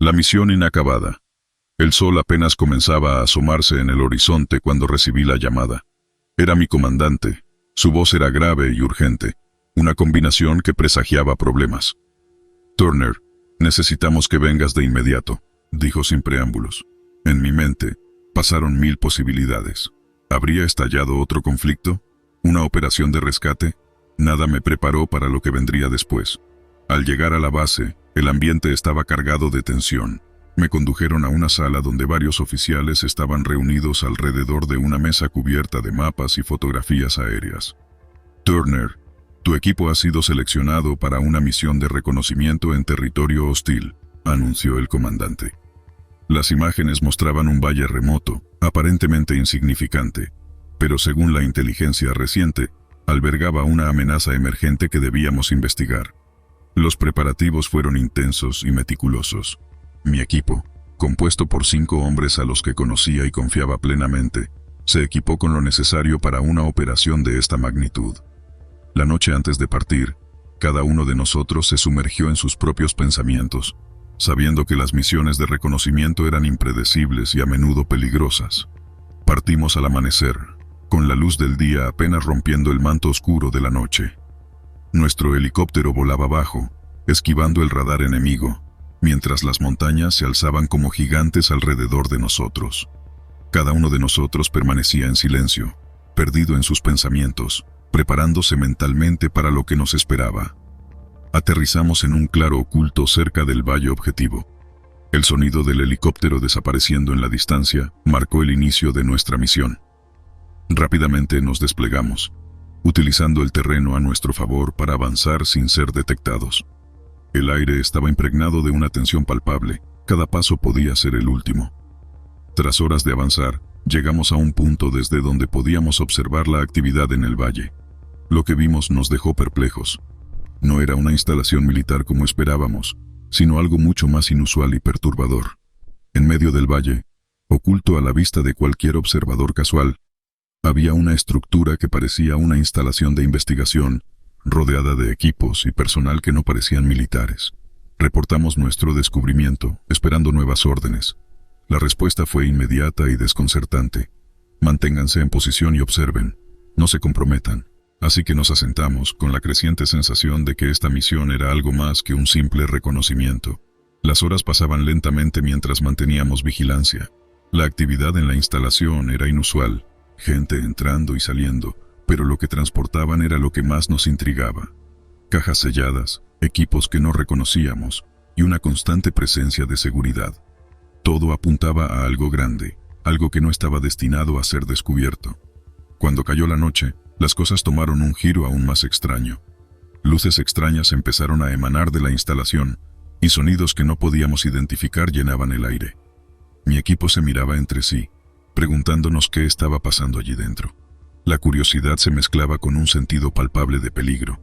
La misión inacabada. El sol apenas comenzaba a asomarse en el horizonte cuando recibí la llamada. Era mi comandante. Su voz era grave y urgente, una combinación que presagiaba problemas. Turner, necesitamos que vengas de inmediato, dijo sin preámbulos. En mi mente pasaron 1000 posibilidades. ¿Habría estallado otro conflicto? ¿Una operación de rescate? Nada me preparó para lo que vendría después. Al llegar a la base, el ambiente estaba cargado de tensión. Me condujeron a una sala donde varios oficiales estaban reunidos alrededor de una mesa cubierta de mapas y fotografías aéreas. Turner, tu equipo ha sido seleccionado para una misión de reconocimiento en territorio hostil, anunció el comandante. Las imágenes mostraban un valle remoto, aparentemente insignificante, pero según la inteligencia reciente, albergaba una amenaza emergente que debíamos investigar. Los preparativos fueron intensos y meticulosos. Mi equipo, compuesto por 5 hombres a los que conocía y confiaba plenamente, se equipó con lo necesario para una operación de esta magnitud. La noche antes de partir, cada uno de nosotros se sumergió en sus propios pensamientos, sabiendo que las misiones de reconocimiento eran impredecibles y a menudo peligrosas. Partimos al amanecer, con la luz del día apenas rompiendo el manto oscuro de la noche. Nuestro helicóptero volaba bajo, esquivando el radar enemigo, mientras las montañas se alzaban como gigantes alrededor de nosotros. Cada uno de nosotros permanecía en silencio, perdido en sus pensamientos, preparándose mentalmente para lo que nos esperaba. Aterrizamos en un claro oculto cerca del valle objetivo. El sonido del helicóptero desapareciendo en la distancia marcó el inicio de nuestra misión. Rápidamente nos desplegamos, utilizando el terreno a nuestro favor para avanzar sin ser detectados. El aire estaba impregnado de una tensión palpable, cada paso podía ser el último. Tras horas de avanzar, llegamos a un punto desde donde podíamos observar la actividad en el valle. Lo que vimos nos dejó perplejos. No era una instalación militar como esperábamos, sino algo mucho más inusual y perturbador. En medio del valle, oculto a la vista de cualquier observador casual, había una estructura que parecía una instalación de investigación, rodeada de equipos y personal que no parecían militares. Reportamos nuestro descubrimiento, esperando nuevas órdenes. La respuesta fue inmediata y desconcertante. Manténganse en posición y observen. No se comprometan. Así que nos asentamos, con la creciente sensación de que esta misión era algo más que un simple reconocimiento. Las horas pasaban lentamente mientras manteníamos vigilancia. La actividad en la instalación era inusual, gente entrando y saliendo, pero lo que transportaban era lo que más nos intrigaba. Cajas selladas, equipos que no reconocíamos, y una constante presencia de seguridad. Todo apuntaba a algo grande, algo que no estaba destinado a ser descubierto. Cuando cayó la noche, las cosas tomaron un giro aún más extraño. Luces extrañas empezaron a emanar de la instalación, y sonidos que no podíamos identificar llenaban el aire. Mi equipo se miraba entre sí, preguntándonos qué estaba pasando allí dentro. La curiosidad se mezclaba con un sentido palpable de peligro.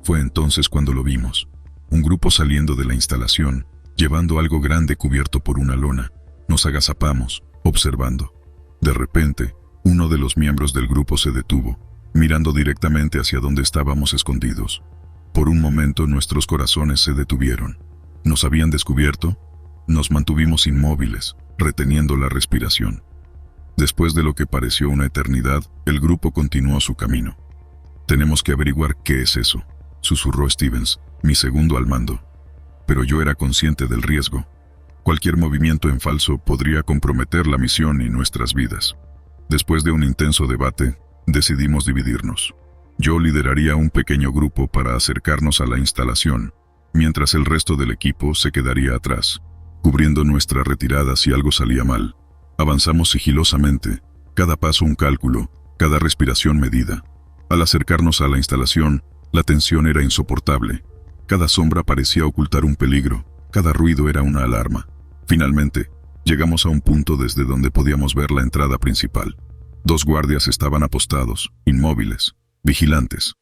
Fue entonces cuando lo vimos. Un grupo saliendo de la instalación, llevando algo grande cubierto por una lona. Nos agazapamos, observando. De repente, uno de los miembros del grupo se detuvo, mirando directamente hacia donde estábamos escondidos. Por un momento nuestros corazones se detuvieron. ¿Nos habían descubierto? Nos mantuvimos inmóviles, reteniendo la respiración. Después de lo que pareció una eternidad, el grupo continuó su camino. «Tenemos que averiguar qué es eso», susurró Stevens, mi segundo al mando. Pero yo era consciente del riesgo. Cualquier movimiento en falso podría comprometer la misión y nuestras vidas. Después de un intenso debate, decidimos dividirnos. Yo lideraría un pequeño grupo para acercarnos a la instalación, mientras el resto del equipo se quedaría atrás, cubriendo nuestra retirada si algo salía mal. Avanzamos sigilosamente, cada paso un cálculo, cada respiración medida. Al acercarnos a la instalación, la tensión era insoportable. Cada sombra parecía ocultar un peligro, cada ruido era una alarma. Finalmente, llegamos a un punto desde donde podíamos ver la entrada principal. 2 guardias estaban apostados, inmóviles, vigilantes.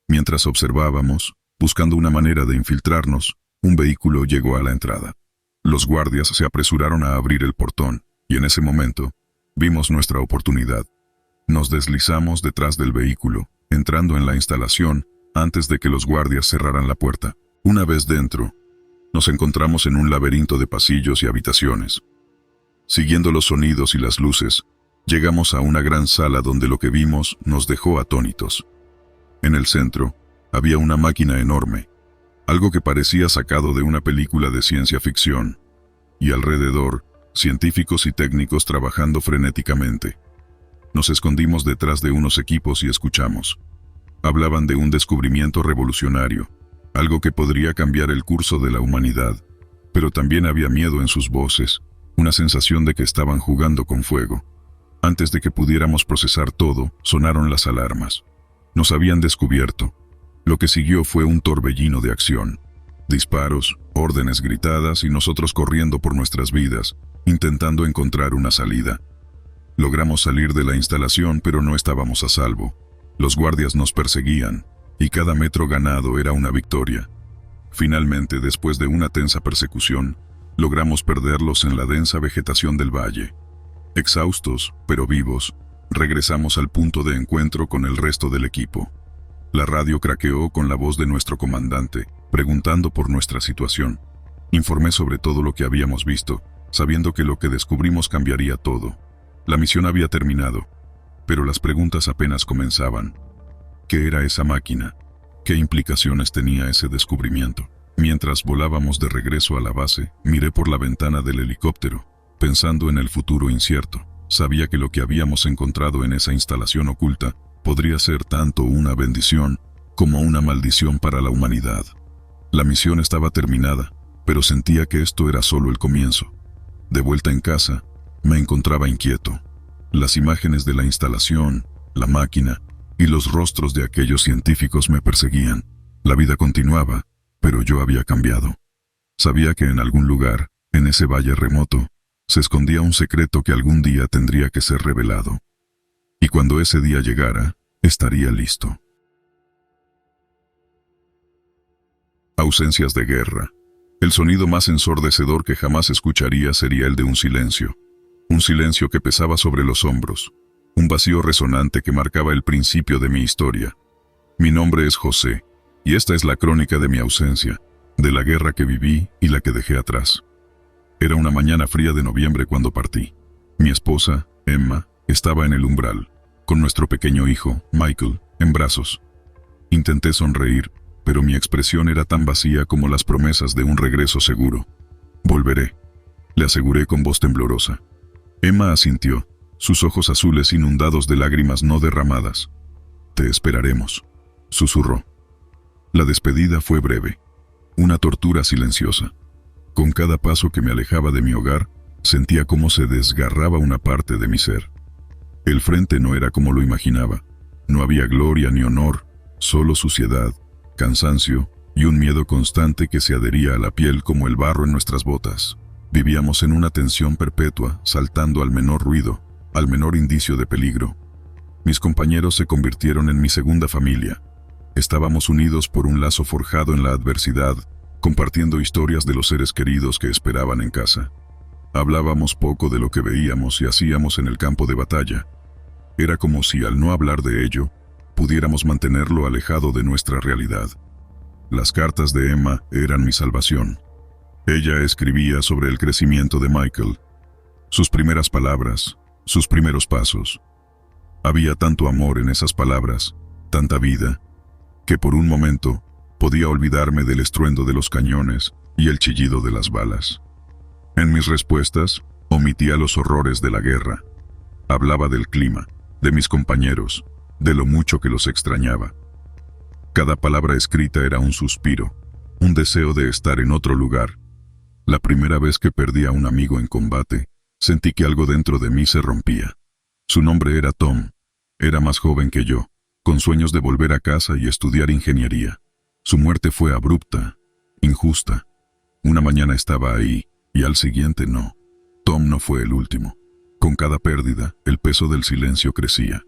Mientras observábamos, buscando una manera de infiltrarnos, un vehículo llegó a la entrada. Los guardias se apresuraron a abrir el portón, y en ese momento, vimos nuestra oportunidad. Nos deslizamos detrás del vehículo, entrando en la instalación antes de que los guardias cerraran la puerta. Una vez dentro, Nos encontramos en un laberinto de pasillos y habitaciones. Siguiendo los sonidos y las luces, llegamos a una gran sala donde lo que vimos nos dejó atónitos. En el centro, había una máquina enorme, algo que parecía sacado de una película de ciencia ficción, y alrededor, científicos y técnicos trabajando frenéticamente. Nos escondimos detrás de unos equipos y escuchamos. Hablaban de un descubrimiento revolucionario, algo que podría cambiar el curso de la humanidad, pero también había miedo en sus voces, una sensación de que estaban jugando con fuego. Antes de que pudiéramos procesar todo, sonaron las alarmas. Nos habían descubierto. Lo que siguió fue un torbellino de acción. Disparos, órdenes gritadas y nosotros corriendo por nuestras vidas, intentando encontrar una salida. Logramos salir de la instalación, pero no estábamos a salvo. Los guardias nos perseguían, y cada metro ganado era una victoria. Finalmente, después de una tensa persecución, logramos perderlos en la densa vegetación del valle. Exhaustos, pero vivos, regresamos al punto de encuentro con el resto del equipo. La radio craqueó con la voz de nuestro comandante, preguntando por nuestra situación. Informé sobre todo lo que habíamos visto, sabiendo que lo que descubrimos cambiaría todo. La misión había terminado, pero las preguntas apenas comenzaban. ¿Qué era esa máquina? ¿Qué implicaciones tenía ese descubrimiento? Mientras volábamos de regreso a la base, miré por la ventana del helicóptero, pensando en el futuro incierto. Sabía que lo que habíamos encontrado en esa instalación oculta podría ser tanto una bendición como una maldición para la humanidad. La misión estaba terminada, pero sentía que esto era solo el comienzo. De vuelta en casa, me encontraba inquieto. Las imágenes de la instalación, la máquina y los rostros de aquellos científicos me perseguían. La vida continuaba, pero yo había cambiado. Sabía que en algún lugar, en ese valle remoto, se escondía un secreto que algún día tendría que ser revelado. Y cuando ese día llegara, estaría listo. Ausencias de guerra. El sonido más ensordecedor que jamás escucharía sería el de un silencio. Un silencio que pesaba sobre los hombros. Un vacío resonante que marcaba el principio de mi historia. Mi nombre es José, y esta es la crónica de mi ausencia, de la guerra que viví y la que dejé atrás. Era una mañana fría de noviembre cuando partí. Mi esposa, Emma, estaba en el umbral, con nuestro pequeño hijo, Michael, en brazos. Intenté sonreír, pero mi expresión era tan vacía como las promesas de un regreso seguro. Volveré, le aseguré con voz temblorosa. Emma asintió, sus ojos azules inundados de lágrimas no derramadas. Te esperaremos, susurró. La despedida fue breve, una tortura silenciosa. Con cada paso que me alejaba de mi hogar, sentía cómo se desgarraba una parte de mi ser. El frente no era como lo imaginaba. No había gloria ni honor, solo suciedad, cansancio y un miedo constante que se adhería a la piel como el barro en nuestras botas. Vivíamos en una tensión perpetua, saltando al menor ruido, al menor indicio de peligro. Mis compañeros se convirtieron en mi segunda familia. Estábamos unidos por un lazo forjado en la adversidad, compartiendo historias de los seres queridos que esperaban en casa. Hablábamos poco de lo que veíamos y hacíamos en el campo de batalla. Era como si al no hablar de ello, pudiéramos mantenerlo alejado de nuestra realidad. Las cartas de Emma eran mi salvación. Ella escribía sobre el crecimiento de Michael, sus primeras palabras, sus primeros pasos. Había tanto amor en esas palabras, tanta vida, que por un momento podía olvidarme del estruendo de los cañones y el chillido de las balas. En mis respuestas, omitía los horrores de la guerra. Hablaba del clima, de mis compañeros, de lo mucho que los extrañaba. Cada palabra escrita era un suspiro, un deseo de estar en otro lugar. La primera vez que perdí a un amigo en combate, sentí que algo dentro de mí se rompía. Su nombre era Tom. Era más joven que yo, con sueños de volver a casa y estudiar ingeniería. Su muerte fue abrupta, injusta. Una mañana estaba ahí, y al siguiente no. Tom no fue el último. Con cada pérdida, el peso del silencio crecía.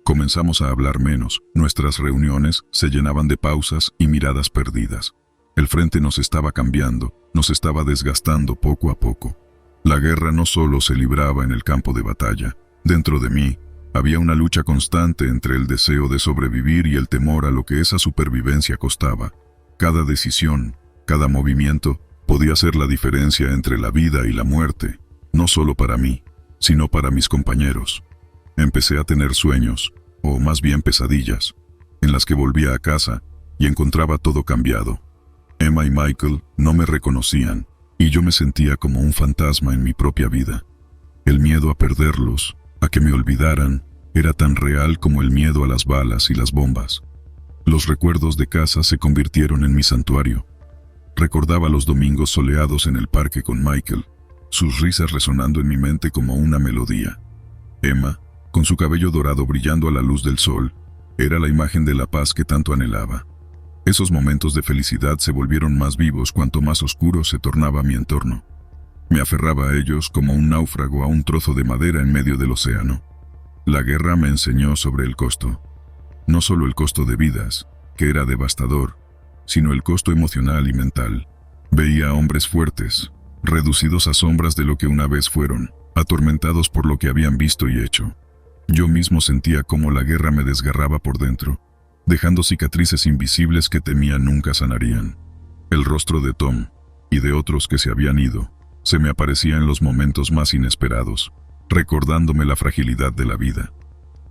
Comenzamos a hablar menos, nuestras reuniones se llenaban de pausas y miradas perdidas. El frente nos estaba cambiando, nos estaba desgastando poco a poco. La guerra no solo se libraba en el campo de batalla. Dentro de mí, había una lucha constante entre el deseo de sobrevivir y el temor a lo que esa supervivencia costaba. Cada decisión, cada movimiento, Podía ser la diferencia entre la vida y la muerte, no solo para mí, sino para mis compañeros. Empecé a tener sueños, o más bien pesadillas, en las que volvía a casa y encontraba todo cambiado. Emma y Michael no me reconocían, y yo me sentía como un fantasma en mi propia vida. El miedo a perderlos, a que me olvidaran, era tan real como el miedo a las balas y las bombas. Los recuerdos de casa se convirtieron en mi santuario. Recordaba los domingos soleados en el parque con Michael, sus risas resonando en mi mente como una melodía. Emma, con su cabello dorado brillando a la luz del sol, era la imagen de la paz que tanto anhelaba. Esos momentos de felicidad se volvieron más vivos cuanto más oscuro se tornaba mi entorno. Me aferraba a ellos como un náufrago a un trozo de madera en medio del océano. La guerra me enseñó sobre el costo. No solo el costo de vidas, que era devastador, sino el costo emocional y mental. Veía a hombres fuertes, reducidos a sombras de lo que una vez fueron, atormentados por lo que habían visto y hecho. Yo mismo sentía cómo la guerra me desgarraba por dentro, dejando cicatrices invisibles que temía nunca sanarían. El rostro de Tom, y de otros que se habían ido, se me aparecía en los momentos más inesperados, recordándome la fragilidad de la vida.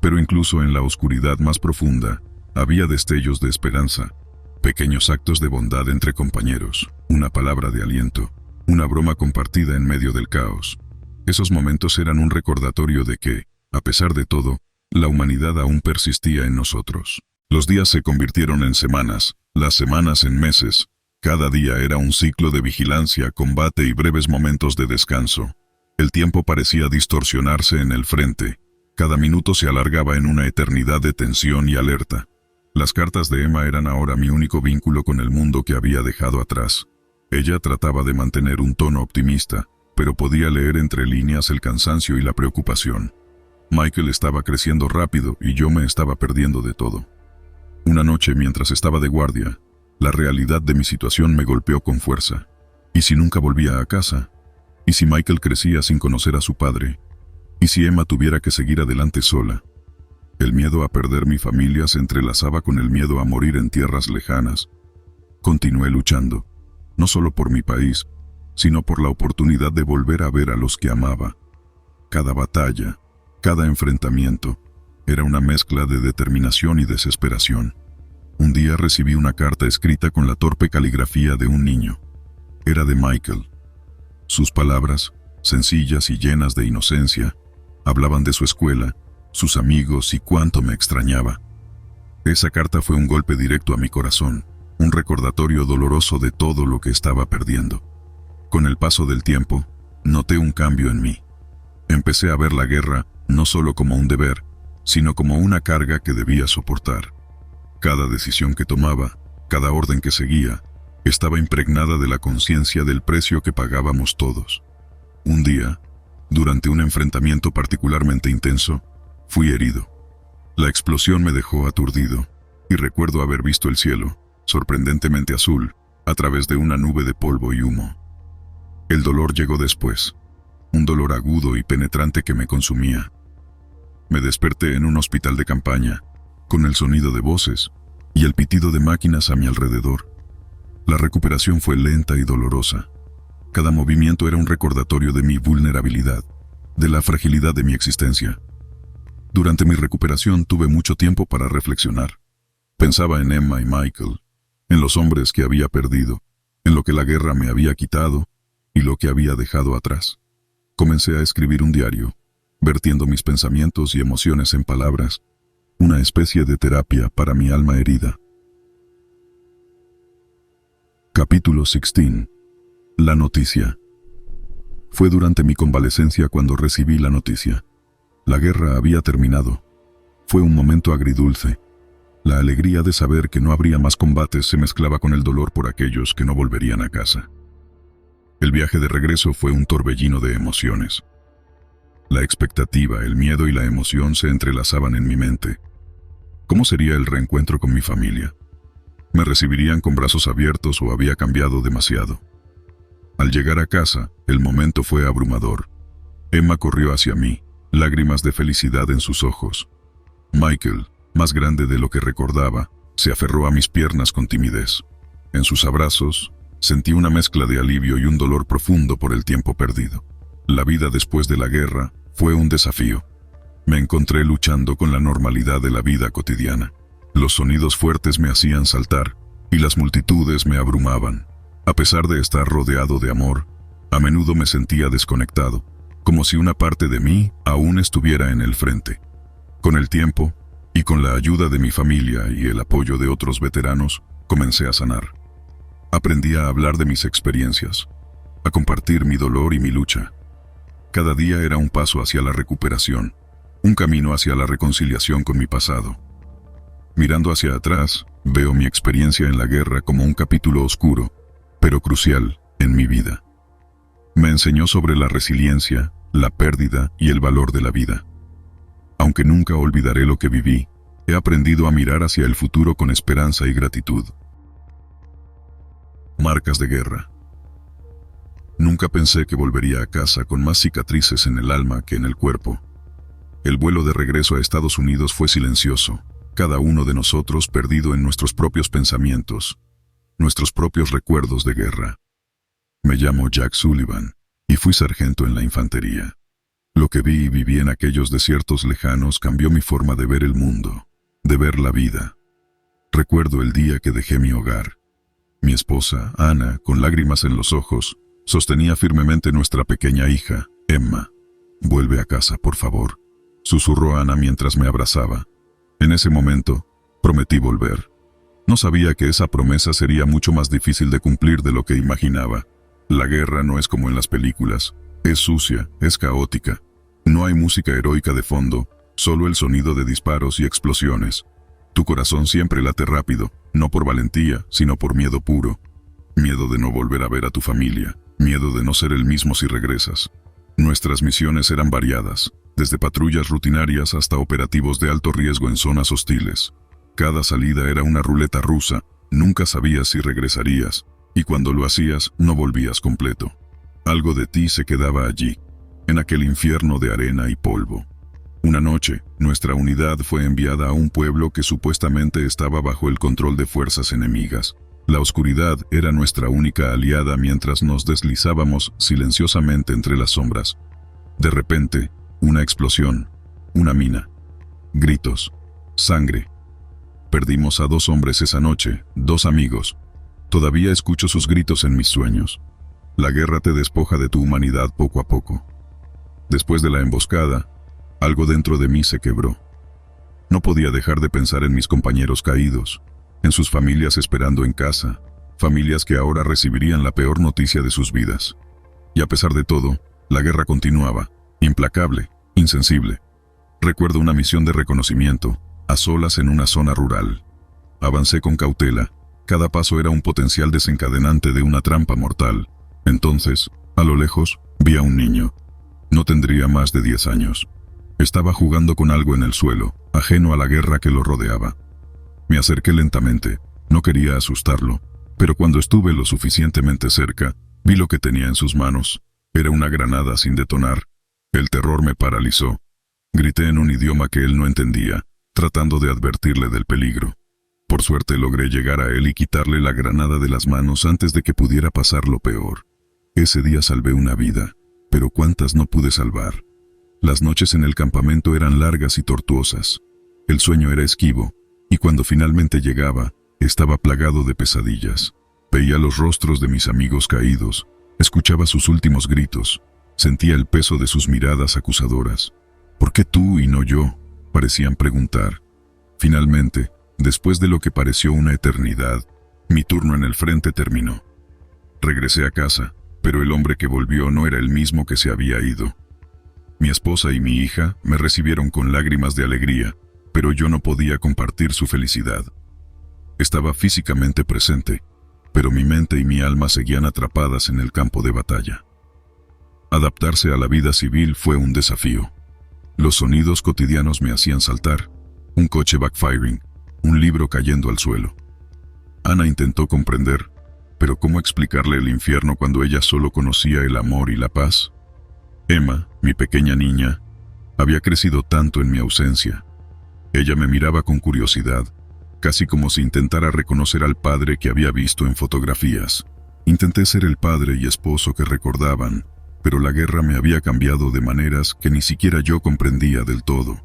Pero incluso en la oscuridad más profunda, había destellos de esperanza, pequeños actos de bondad entre compañeros, una palabra de aliento, una broma compartida en medio del caos. Esos momentos eran un recordatorio de que, a pesar de todo, la humanidad aún persistía en nosotros. Los días se convirtieron en semanas, las semanas en meses. Cada día era un ciclo de vigilancia, combate y breves momentos de descanso. El tiempo parecía distorsionarse en el frente. Cada minuto se alargaba en una eternidad de tensión y alerta. Las cartas de Emma eran ahora mi único vínculo con el mundo que había dejado atrás. Ella trataba de mantener un tono optimista, pero podía leer entre líneas el cansancio y la preocupación. Michael estaba creciendo rápido y yo me estaba perdiendo de todo. Una noche, mientras estaba de guardia, la realidad de mi situación me golpeó con fuerza. ¿Y si nunca volvía a casa? ¿Y si Michael crecía sin conocer a su padre? ¿Y si Emma tuviera que seguir adelante sola? El miedo a perder mi familia se entrelazaba con el miedo a morir en tierras lejanas. Continué luchando, no solo por mi país, sino por la oportunidad de volver a ver a los que amaba. Cada batalla, cada enfrentamiento, era una mezcla de determinación y desesperación. Un día recibí una carta escrita con la torpe caligrafía de un niño. Era de Michael. Sus palabras, sencillas y llenas de inocencia, hablaban de su escuela, sus amigos y cuánto me extrañaba. Esa carta fue un golpe directo a mi corazón, un recordatorio doloroso de todo lo que estaba perdiendo. Con el paso del tiempo, noté un cambio en mí. Empecé a ver la guerra no solo como un deber, sino como una carga que debía soportar. Cada decisión que tomaba, cada orden que seguía, estaba impregnada de la conciencia del precio que pagábamos todos. Un día, durante un enfrentamiento particularmente intenso, fui herido. La explosión me dejó aturdido, y recuerdo haber visto el cielo, sorprendentemente azul, a través de una nube de polvo y humo. El dolor llegó después, un dolor agudo y penetrante que me consumía. Me desperté en un hospital de campaña, con el sonido de voces y el pitido de máquinas a mi alrededor. La recuperación fue lenta y dolorosa. Cada movimiento era un recordatorio de mi vulnerabilidad, de la fragilidad de mi existencia. Durante mi recuperación tuve mucho tiempo para reflexionar. Pensaba en Emma y Michael, en los hombres que había perdido, en lo que la guerra me había quitado y lo que había dejado atrás. Comencé a escribir un diario, vertiendo mis pensamientos y emociones en palabras, una especie de terapia para mi alma herida. Capítulo 16. La noticia. Fue durante mi convalecencia cuando recibí la noticia. La guerra había terminado. Fue un momento agridulce. La alegría de saber que no habría más combates se mezclaba con el dolor por aquellos que no volverían a casa. El viaje de regreso fue un torbellino de emociones. La expectativa, el miedo y la emoción se entrelazaban en mi mente. ¿Cómo sería el reencuentro con mi familia? ¿Me recibirían con brazos abiertos o había cambiado demasiado? Al llegar a casa, el momento fue abrumador. Emma corrió hacia mí, lágrimas de felicidad en sus ojos. Michael, más grande de lo que recordaba, se aferró a mis piernas con timidez. En sus abrazos, Sentí una mezcla de alivio y un dolor profundo por el tiempo perdido. La vida después de la guerra fue un desafío. Me encontré luchando con la normalidad de la vida cotidiana. Los sonidos fuertes me hacían saltar y las multitudes me abrumaban. A pesar de estar rodeado de amor, a menudo me sentía desconectado, como si una parte de mí aún estuviera en el frente. Con el tiempo, y con la ayuda de mi familia y el apoyo de otros veteranos, comencé a sanar. Aprendí a hablar de mis experiencias, a compartir mi dolor y mi lucha. Cada día era un paso hacia la recuperación, un camino hacia la reconciliación con mi pasado. Mirando hacia atrás, veo mi experiencia en la guerra como un capítulo oscuro, pero crucial, en mi vida. Me enseñó sobre la resiliencia, la pérdida y el valor de la vida. Aunque nunca olvidaré lo que viví, he aprendido a mirar hacia el futuro con esperanza y gratitud. Marcas de guerra. Nunca pensé que volvería a casa con más cicatrices en el alma que en el cuerpo. El vuelo de regreso a Estados Unidos fue silencioso, cada uno de nosotros perdido en nuestros propios pensamientos, nuestros propios recuerdos de guerra. Me llamo Jack Sullivan y fui sargento en la infantería. Lo que vi y viví en aquellos desiertos lejanos cambió mi forma de ver el mundo, de ver la vida. Recuerdo el día que dejé mi hogar. Mi esposa, Ana, con lágrimas en los ojos, sostenía firmemente nuestra pequeña hija, Emma. «Vuelve a casa, por favor», susurró Ana mientras me abrazaba. En ese momento, prometí volver. No sabía que esa promesa sería mucho más difícil de cumplir de lo que imaginaba. La guerra no es como en las películas. Es sucia, es caótica. No hay música heroica de fondo, solo el sonido de disparos y explosiones. Tu corazón siempre late rápido, no por valentía, sino por miedo puro. Miedo de no volver a ver a tu familia, miedo de no ser el mismo si regresas. Nuestras misiones eran variadas, desde patrullas rutinarias hasta operativos de alto riesgo en zonas hostiles. Cada salida era una ruleta rusa, nunca sabías si regresarías, y cuando lo hacías, no volvías completo. Algo de ti se quedaba allí, en aquel infierno de arena y polvo. Una noche, nuestra unidad fue enviada a un pueblo que supuestamente estaba bajo el control de fuerzas enemigas. La oscuridad era nuestra única aliada mientras nos deslizábamos silenciosamente entre las sombras. De repente, una explosión, una mina, gritos, sangre. Perdimos a 2 hombres esa noche, 2 amigos. Todavía escucho sus gritos en mis sueños. La guerra te despoja de tu humanidad poco a poco. Después de la emboscada, algo dentro de mí se quebró. No podía dejar de pensar en mis compañeros caídos, en sus familias esperando en casa, familias que ahora recibirían la peor noticia de sus vidas. Y a pesar de todo, la guerra continuaba, implacable, insensible. Recuerdo una misión de reconocimiento, a solas en una zona rural. Avancé con cautela, cada paso era un potencial desencadenante de una trampa mortal. Entonces, a lo lejos, vi a un niño. No tendría más de 10 años. Estaba jugando con algo en el suelo, ajeno a la guerra que lo rodeaba. Me acerqué lentamente, no quería asustarlo, pero cuando estuve lo suficientemente cerca, vi lo que tenía en sus manos. Era una granada sin detonar. El terror me paralizó. Grité en un idioma que él no entendía, tratando de advertirle del peligro. Por suerte logré llegar a él y quitarle la granada de las manos antes de que pudiera pasar lo peor. Ese día salvé una vida, pero ¿cuántas no pude salvar? Las noches en el campamento eran largas y tortuosas. El sueño era esquivo, y cuando finalmente llegaba, estaba plagado de pesadillas. Veía los rostros de mis amigos caídos, escuchaba sus últimos gritos, sentía el peso de sus miradas acusadoras. ¿Por qué tú y no yo?, parecían preguntar. Finalmente, después de lo que pareció una eternidad, mi turno en el frente terminó. Regresé a casa, pero el hombre que volvió no era el mismo que se había ido. Mi esposa y mi hija me recibieron con lágrimas de alegría, pero yo no podía compartir su felicidad. Estaba físicamente presente, pero mi mente y mi alma seguían atrapadas en el campo de batalla. Adaptarse a la vida civil fue un desafío. Los sonidos cotidianos me hacían saltar, un coche backfiring, un libro cayendo al suelo. Ana intentó comprender, pero ¿cómo explicarle el infierno cuando ella solo conocía el amor y la paz? Emma, mi pequeña niña, había crecido tanto en mi ausencia. Ella me miraba con curiosidad, casi como si intentara reconocer al padre que había visto en fotografías, Intenté ser el padre y esposo que recordaban, pero la guerra me había cambiado de maneras que ni siquiera yo comprendía del todo.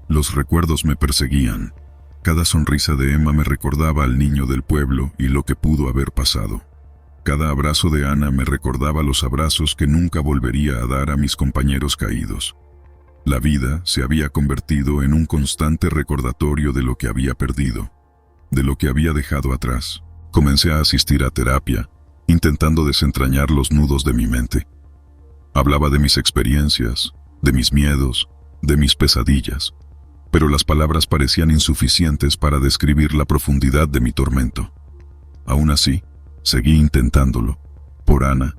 Los recuerdos me perseguían. Cada sonrisa de Emma me recordaba al niño del pueblo y lo que pudo haber pasado. Cada abrazo de Ana me recordaba los abrazos que nunca volvería a dar a mis compañeros caídos. La vida se había convertido en un constante recordatorio de lo que había perdido, de lo que había dejado atrás. Comencé a asistir a terapia, intentando desentrañar los nudos de mi mente. Hablaba de mis experiencias, de mis miedos, de mis pesadillas, pero las palabras parecían insuficientes para describir la profundidad de mi tormento. Aún así, seguí intentándolo, por Ana,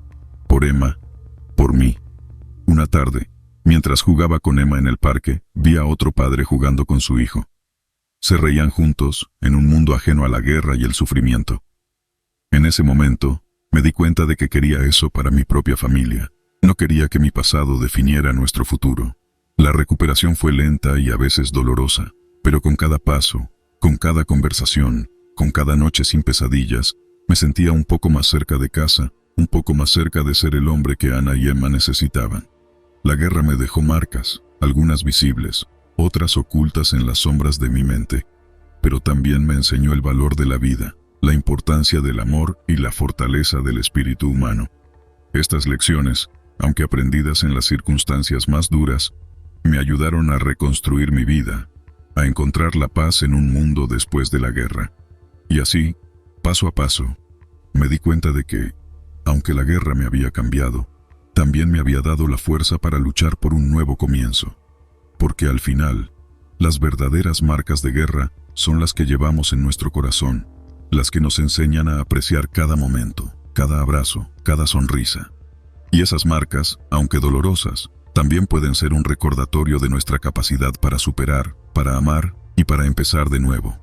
por Emma, por mí. Una tarde, mientras jugaba con Emma en el parque, vi a otro padre jugando con su hijo. Se reían juntos, en un mundo ajeno a la guerra y el sufrimiento. En ese momento, me di cuenta de que quería eso para mi propia familia. No quería que mi pasado definiera nuestro futuro. La recuperación fue lenta y a veces dolorosa, pero con cada paso, con cada conversación, con cada noche sin pesadillas, me sentía un poco más cerca de casa, un poco más cerca de ser el hombre que Ana y Emma necesitaban. La guerra me dejó marcas, algunas visibles, otras ocultas en las sombras de mi mente, pero también me enseñó el valor de la vida, la importancia del amor y la fortaleza del espíritu humano. Estas lecciones, aunque aprendidas en las circunstancias más duras, me ayudaron a reconstruir mi vida, a encontrar la paz en un mundo después de la guerra. Y así, paso a paso, me di cuenta de que, aunque la guerra me había cambiado, también me había dado la fuerza para luchar por un nuevo comienzo. Porque al final, las verdaderas marcas de guerra son las que llevamos en nuestro corazón, las que nos enseñan a apreciar cada momento, cada abrazo, cada sonrisa. Y esas marcas, aunque dolorosas, también pueden ser un recordatorio de nuestra capacidad para superar, para amar y para empezar de nuevo.